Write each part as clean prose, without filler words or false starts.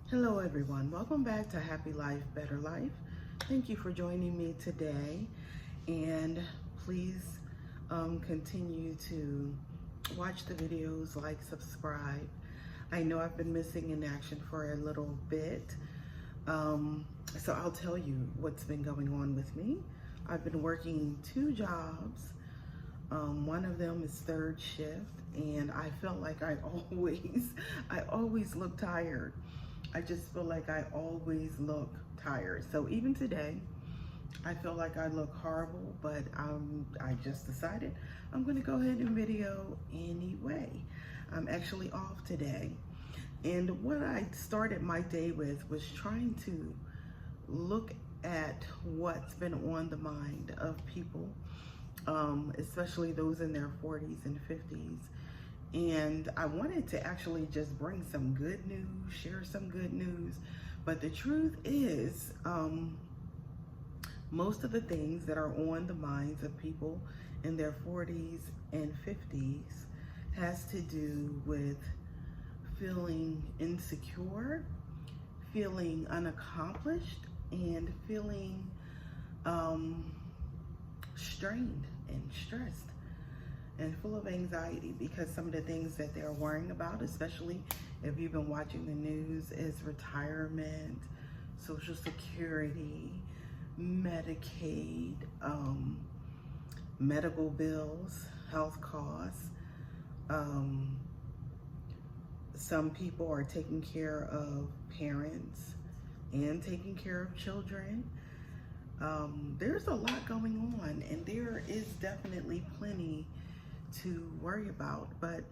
Hello everyone, welcome back to Happy Lyfe Better Lyfe. Thank you for joining me today, and please continue to watch the videos, like, subscribe. I know I've been missing in action for a little bit, so I'll tell you what's been going on with me. I've been working 2 jobs. One of them is third shift, and I felt like I always look tired. I just feel like I always look tired. So even today, I feel like I look horrible, but I just decided I'm gonna go ahead and video anyway. I'm actually off today. And what I started my day with was trying to look at what's been on the mind of people, especially those in their 40s and 50s. And I wanted to actually just bring some good news, share some good news. But the truth is, most of the things that are on the minds of people in their 40s and 50s has to do with feeling insecure, feeling unaccomplished, and feeling strained and stressed and full of anxiety, because some of the things that they're worrying about, especially if you've been watching the news, is retirement, Social Security, Medicaid, medical bills, health costs. Some people are taking care of parents and taking care of children. There's a lot going on, and there is definitely plenty to worry about, but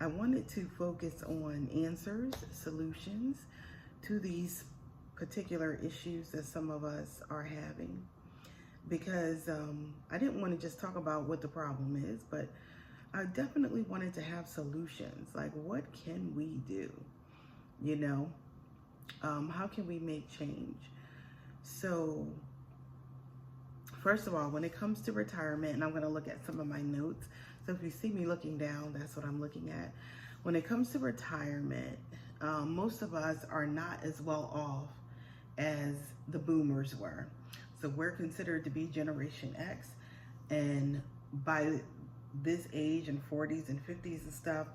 I wanted to focus on answers, solutions to these particular issues that some of us are having, because I didn't want to just talk about what the problem is, but I definitely wanted to have solutions. Like, what can we do? You know, how can we make change? So first of all, when it comes to retirement, and I'm going to look at some of my notes. So if you see me looking down, that's what I'm looking at. When it comes to retirement, most of us are not as well off as the boomers were. So we're considered to be Generation X. And by this age, in 40s and 50s and stuff,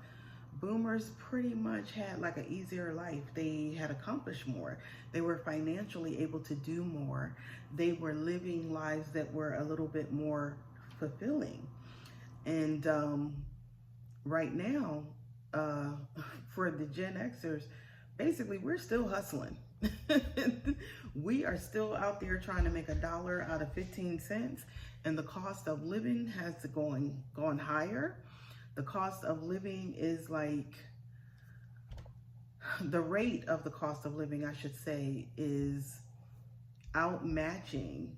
boomers pretty much had like an easier life. They had accomplished more. They were financially able to do more. They were living lives that were a little bit more fulfilling. And right now, for the Gen Xers, basically we're still hustling. We are still out there trying to make $1 out of 15 cents, and the cost of living has gone higher. The cost of living is like, the rate of the cost of living, I should say, is outmatching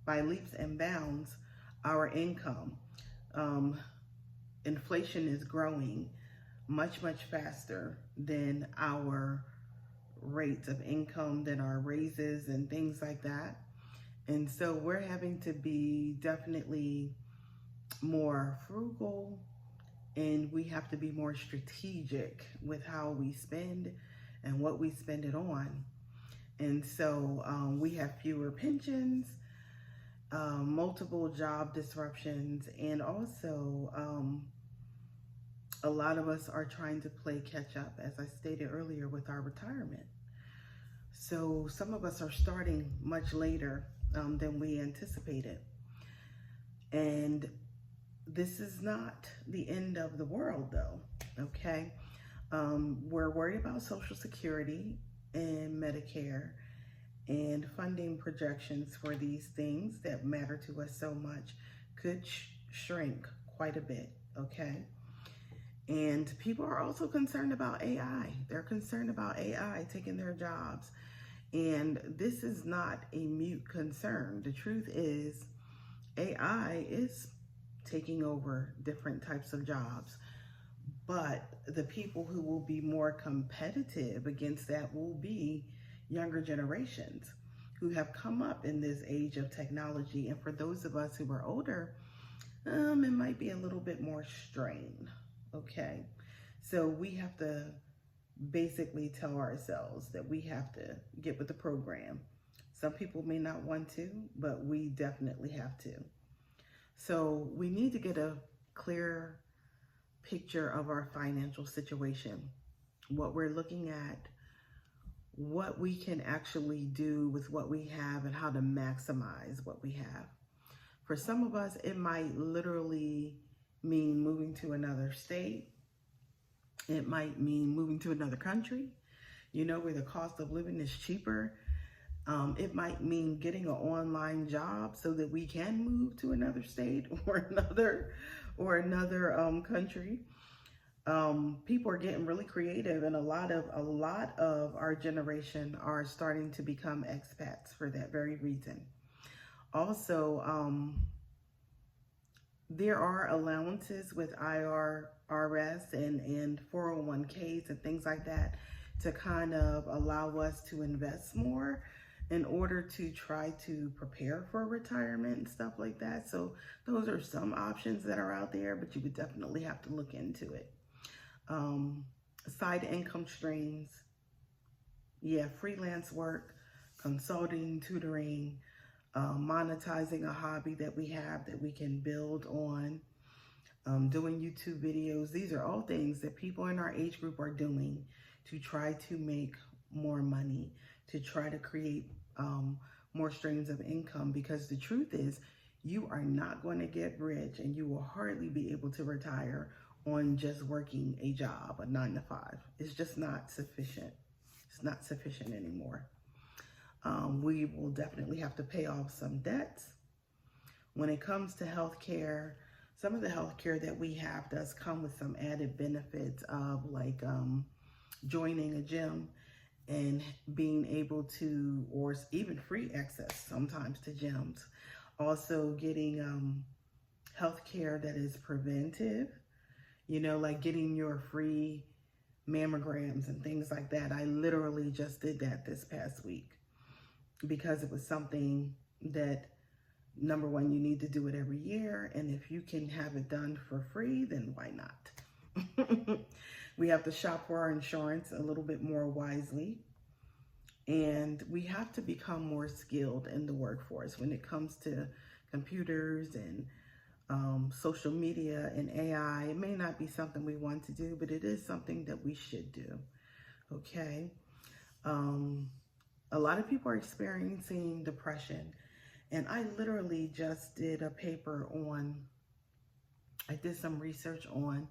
by leaps and bounds our income. Inflation is growing much faster than our rates of income, than our raises and things like that. And so we're having to be definitely more frugal, and we have to be more strategic with how we spend and what we spend it on. And so we have fewer pensions, multiple job disruptions, and also a lot of us are trying to play catch up, as I stated earlier, with our retirement. So some of us are starting much later than we anticipated. And this is not the end of the world, though, okay? We're worried about Social Security and Medicare and funding projections for these things that matter to us so much could shrink quite a bit, okay? And people are also concerned about AI. They're concerned about AI taking their jobs. And this is not a mute concern. The truth is, AI is taking over different types of jobs. But the people who will be more competitive against that will be younger generations who have come up in this age of technology. And for those of us who are older, it might be a little bit more strain, okay? So we have to basically tell ourselves that we have to get with the program. Some people may not want to, but we definitely have to. So we need to get a clear picture of our financial situation, what we're looking at, what we can actually do with what we have, and how to maximize what we have. For some of us, it might literally mean moving to another state. It might mean moving to another country, where the cost of living is cheaper. It might mean getting an online job so that we can move to another state or another country. People are getting really creative, and a lot of our generation are starting to become expats for that very reason. Also, there are allowances with IRS and 401ks and things like that to kind of allow us to invest more in order to try to prepare for retirement and stuff like that. So those are some options that are out there, but you would definitely have to look into it. Side income streams, freelance work, consulting, tutoring, monetizing a hobby that we have that we can build on, doing YouTube videos. These are all things that people in our age group are doing to try to make more money, to try to create more streams of income, because the truth is you are not going to get rich and you will hardly be able to retire on just working a job, a 9-to-5. It's just not sufficient. It's not sufficient anymore. We will definitely have to pay off some debts. When it comes to healthcare, some of the healthcare that we have does come with some added benefits of like joining a gym and being able to, or even free access sometimes to gyms. Also getting healthcare that is preventive, like getting your free mammograms and things like that. I literally just did that this past week because it was something that, number one, you need to do it every year. And if you can have it done for free, then why not? We have to shop for our insurance a little bit more wisely. And we have to become more skilled in the workforce when it comes to computers and social media and AI. It may not be something we want to do, but it is something that we should do. Okay. A lot of people are experiencing depression, and I literally just did a paper I did some research on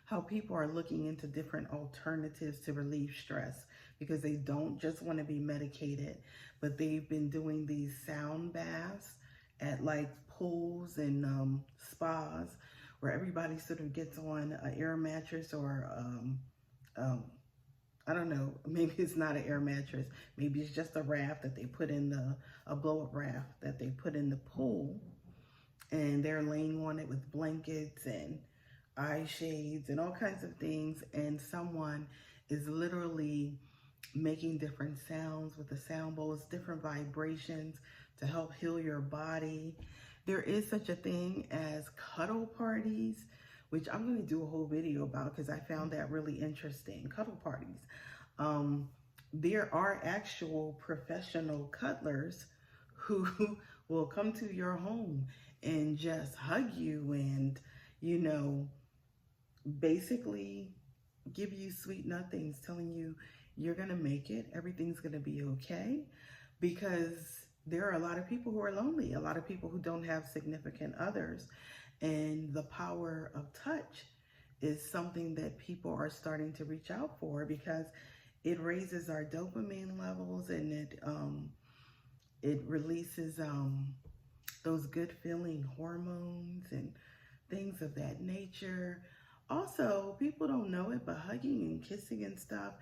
how people are looking into different alternatives to relieve stress, because they don't just want to be medicated, but they've been doing these sound baths at like pools and spas where everybody sort of gets on an air mattress or I don't know, maybe it's not an air mattress, maybe it's just a raft that they put in a blow-up raft that they put in the pool, and they're laying on it with blankets and eye shades and all kinds of things, and someone is literally making different sounds with the sound bowls, different vibrations to help heal your body. There is such a thing as cuddle parties, which I'm going to do a whole video about because I found that really interesting. Cuddle parties. There are actual professional cuddlers who will come to your home and just hug you and, basically give you sweet nothings, telling you you're going to make it, everything's going to be okay, because there are a lot of people who are lonely, a lot of people who don't have significant others, and the power of touch is something that people are starting to reach out for because it raises our dopamine levels, and it releases those good feeling hormones and things of that nature. Also, people don't know it, but hugging and kissing and stuff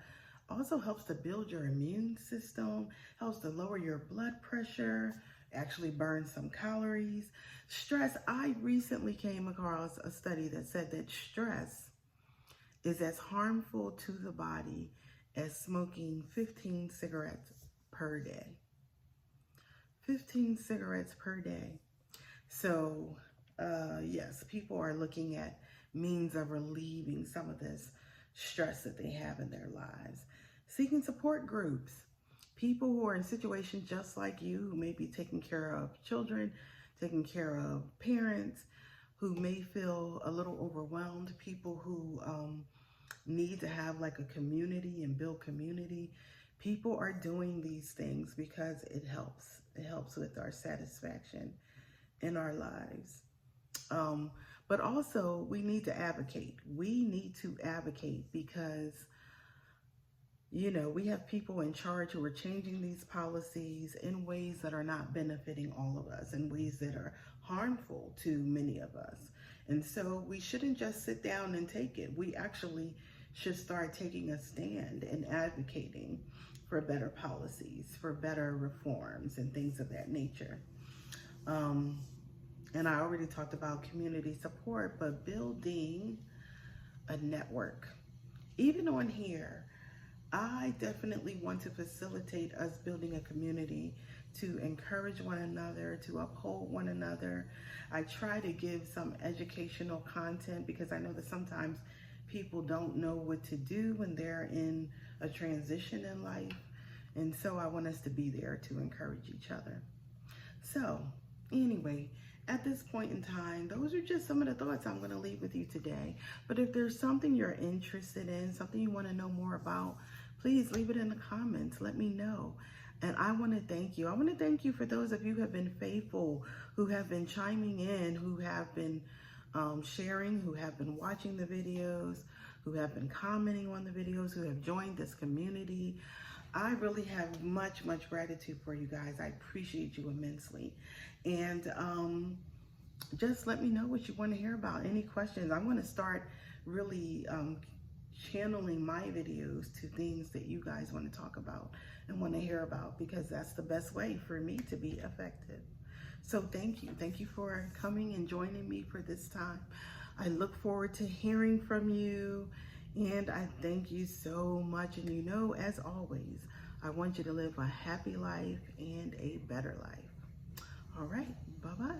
also helps to build your immune system, helps to lower your blood pressure, actually burn some calories. Stress, I recently came across a study that said that stress is as harmful to the body as smoking 15 cigarettes per day. 15 cigarettes per day. So, yes, people are looking at means of relieving some of this stress that they have in their lives. Seeking support groups, people who are in situations just like you, who may be taking care of children, taking care of parents, who may feel a little overwhelmed, people who need to have like a community and build community. People are doing these things because it helps. It helps with our satisfaction in our lives. But also we need to advocate. We need to advocate because, you know, we have people in charge who are changing these policies in ways that are not benefiting all of us, in ways that are harmful to many of us. And so we shouldn't just sit down and take it. We actually should start taking a stand and advocating for better policies, for better reforms and things of that nature. And I already talked about community support, but building a network. Even on here, I definitely want to facilitate us building a community to encourage one another, to uphold one another. I try to give some educational content because I know that sometimes people don't know what to do when they're in a transition in life. And so I want us to be there to encourage each other. So anyway, at this point in time, those are just some of the thoughts I'm going to leave with you today. But if there's something you're interested in, something you want to know more about, please leave it in the comments. Let me know. And I want to thank you. I want to thank you for those of you who have been faithful, who have been chiming in, who have been sharing, who have been watching the videos, who have been commenting on the videos, who have joined this community. I really have much gratitude for you guys. I appreciate you immensely. And just let me know what you want to hear about. Any questions? I'm going to start really channeling my videos to things that you guys want to talk about and want to hear about, because that's the best way for me to be effective. So thank you. Thank you for coming and joining me for this time. I look forward to hearing from you, and I thank you so much. And you know, as always, I want you to live a happy life and a better life. All right. Bye-bye.